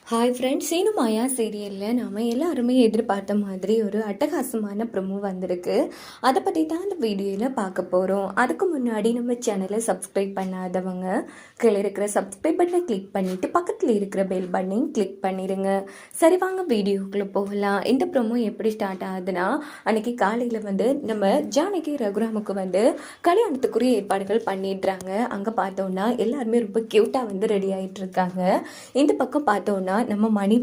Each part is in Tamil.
ஹாய் ஃப்ரெண்ட்ஸ், சீனு மாயா சீரியலில் நாம் எல்லாருமே எதிர்பார்த்த மாதிரி ஒரு அட்டகாசமான ப்ரொமோ வந்திருக்கு. அதை பற்றி தான் அந்த வீடியோவில் பார்க்க போகிறோம். அதுக்கு முன்னாடி நம்ம சேனலை சப்ஸ்கிரைப் பண்ணாதவங்க கீழே இருக்கிற சப்ஸ்கிரைப் பட்டனை கிளிக் பண்ணிவிட்டு பக்கத்தில் இருக்கிற பெல் பட்டனையும் கிளிக் பண்ணிடுங்க. சரி, வாங்க வீடியோக்குள்ளே போகலாம். இந்த ப்ரொமோ எப்படி ஸ்டார்ட் ஆகுதுன்னா, அன்றைக்கி காலையில் நம்ம ஜானகி ரகுராமுக்கு கல்யாணத்துக்குரிய ஏற்பாடுகள் பண்ணிடுறாங்க. அங்கே பார்த்தோன்னா எல்லாருமே ரொம்ப க்யூட்டாக ரெடி ஆகிட்டு இருக்காங்க. இந்த பக்கம் பார்த்தோன்னா நம்ம மணி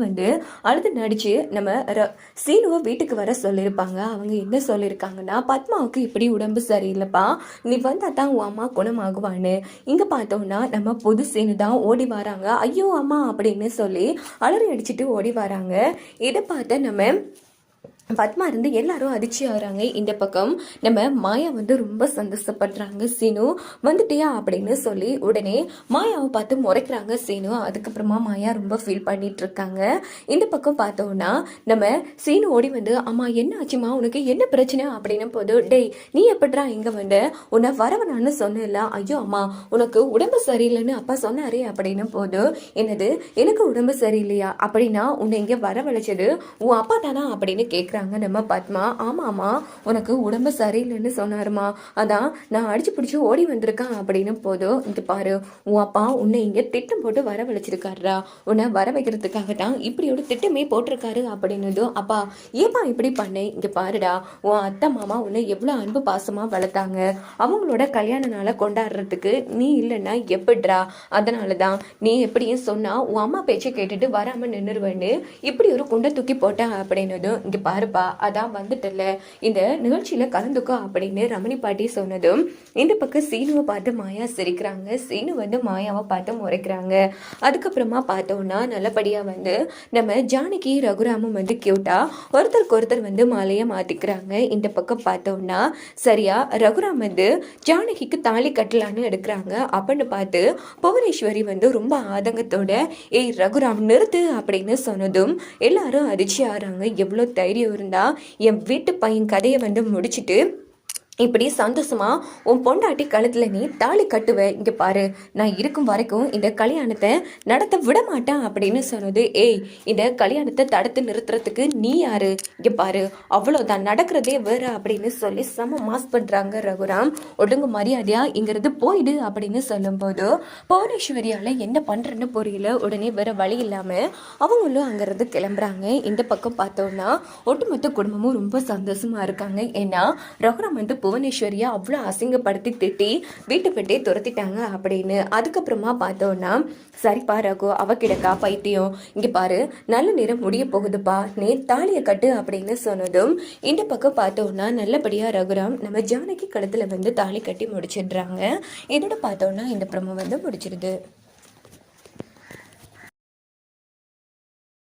அழுது நடிச்சு நம்ம சீனுவை வீட்டுக்கு வர சொல்லியிருப்பாங்க. அவங்க என்ன சொல்லியிருக்காங்கன்னா, பத்மாவுக்கு இப்படி உடம்பு சரியில்லைப்பா, நீ தான் உன் அம்மா குணமாகுவான்னு. இங்கே பார்த்தோம்னா நம்ம புது சீனு தான் ஓடி வராங்க. ஐயோ அம்மா அப்படின்னு சொல்லி அலறி அடிச்சுட்டு ஓடி வராங்க. இதை பார்த்த நம்ம பத்மா எல்லாரும் அதிர்ச்சி ஆகுறாங்க. இந்த பக்கம் நம்ம மாயா ரொம்ப சந்தோஷப்படுறாங்க. சீனு வந்துட்டியா அப்படின்னு சொல்லி உடனே மாயாவை பார்த்து முறைக்கிறாங்க சீனு. அதுக்கப்புறமா மாயா ரொம்ப ஃபீல் பண்ணிட்டு இருக்காங்க. இந்த பக்கம் பார்த்தோம்னா நம்ம சீனு ஓடி அம்மா என்ன ஆச்சுமா, உனக்கு என்ன பிரச்சனை அப்படின்னு போது, டேய் நீ எப்படிடா இங்க உன்னை வரவனான்னு சொன்னல. ஐயோ அம்மா, உனக்கு உடம்பு சரியில்லைன்னு அப்பா சொன்னாரே அப்படின்னு போது, என்னது எனக்கு உடம்பு சரியில்லையா அப்படின்னா உன்னை இங்க வரவழைச்சது உன் அப்பா தானா அப்படின்னு கேட்குறாங்க நம்ம பத்மா. ஆமாம்மா, உனக்கு உடம்பு சரியில்லைன்னு சொன்னாருமா, அதான் நான் அடிச்சு பிடிச்சி ஓடி வந்திருக்கேன் அப்படின்னு போதும். இங்க பாரு, உன் அப்பா உன்னை இங்க திட்டம் போட்டு வரவழைச்சிருக்காருடா, உன்னை வர வைக்கிறதுக்காக தான் இப்படி ஒரு திட்டமே போட்டிருக்காரு அப்படின்னதும், அப்பா ஏப்பா இப்படி பண்ணேன், இங்க பாருடா, உன் அத்தை மாமா உன்னை எவ்வளவு அன்பு பாசமா வளர்த்தாங்க, அவங்களோட கல்யாண நாளை கொண்டாடுறதுக்கு நீ இல்லைன்னா எப்படிடா, அதனாலதான் நீ எப்படியும் சொன்னா உன் அம்மா பேச்சை கேட்டுட்டு வராம நின்றுவேன்னு இப்படி ஒரு குண்டை தூக்கி போட்டேன் அப்படின்னதும், இங்க பாருப்பா அதான் வந்துட்டல, இந்த நிகழ்ச்சியில கலந்துக்கோ அப்படின்னு ரமணி பாட்டி சொன்னதும் இந்த பக்கம் சீனுவை பார்த்து மாயா சிரிக்கிறாங்க. சீனு மாயாவை பார்த்து முறைக்கிறாங்க. அதுக்கப்புறமா பார்த்தோம்னா நல்லபடியா நம்ம ஜானகி ரகுராமும் கியூட்டா ஒருத்தருக்கு ஒருத்தர் மாலையை மாத்திக்கிறாங்க. இந்த பக்கம் பார்த்தோம்னா சரியா ரகுராம் ஜானகிக்கு தாலி கட்டலான்னு எடுக்கிறாங்க. அப்படின்னு பார்த்து புவனேஸ்வரி ரொம்ப ஆதங்கத்தோட, ஏய் ரகுராம் நிறுத்து அப்படின்னு சொன்னதும் எல்லாரும் அதிர்ச்சி ஆறாங்க. எவ்வளோ தைரியம் இருந்தா என் வீட்டு பையன் கதையை முடிச்சுட்டு இப்படி சந்தோஷமா உன் பொண்டாட்டி கழுத்துல நீ தாலி கட்டுவ, இங்க பாரு நான் இருக்கும் வரைக்கும் இந்த கல்யாணத்தை நடத்த விட மாட்டேன் அப்படின்னு சொன்னது. ஏய், இந்த கல்யாணத்தை தடுத்து நிறுத்துறதுக்கு நீ யாரு, இங்க பாரு அவ்வளவுதான், நடக்கிறதே வேற அப்படின்னு சொல்லி செம மாஸ் பண்றாங்க ரகுராம். ஒழுங்கு மரியாதையா இங்கிறது போயிடு அப்படின்னு சொல்லும் போது புவனேஸ்வரியால என்ன பண்றேன்னு புரியல. உடனே வேற வழி இல்லாம அவங்களும் அங்கிருந்து கிளம்புறாங்க. இந்த பக்கம் பார்த்தோம்னா ஒட்டுமொத்த குடும்பமும் ரொம்ப சந்தோஷமா இருக்காங்க. ஏன்னா ரகுராம் புவனேஸ்வரியா அவ்வளோ அசிங்கப்படுத்தி திட்டி வீட்டை விட்டே துரத்திட்டாங்க அப்படின்னு. அதுக்கப்புறமா பார்த்தோன்னா, சரிப்பா ரகு அவகிடக்கா பைத்தியம், இங்க பாரு நல்ல நேரம் முடிய போகுதுப்பா, நீ தாலியை கட்டு அப்படின்னு சொன்னதும் இந்த பக்கம் பார்த்தோன்னா நல்லபடியா ரகுராம் நம்ம ஜானகி கழுத்துல தாலி கட்டி முடிச்சிடுறாங்க. இதோட பார்த்தோன்னா இந்த ப்ரோமோ முடிச்சிருது.